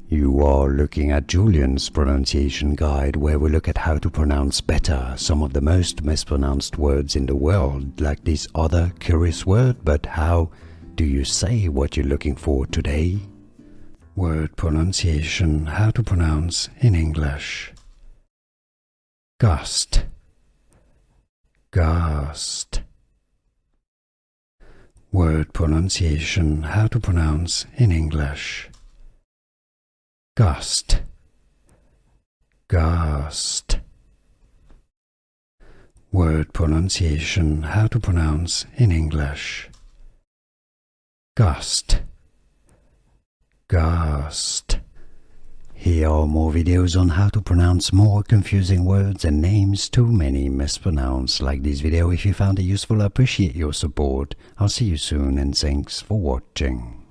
You are looking at Julian's pronunciation guide, where we look at how to pronounce better some of the most mispronounced words in the world, like this other curious word. But how do you say what you're looking for today? Word pronunciation, how to pronounce in English. Gust, gust. Word pronunciation, how to pronounce in English. Gust, gust. Word pronunciation, how to pronounce in English. Gust, gust. Here are more videos on how to pronounce more confusing words and names too many mispronounced. Like this video if you found it useful. I appreciate your support. I'll see you soon and thanks for watching.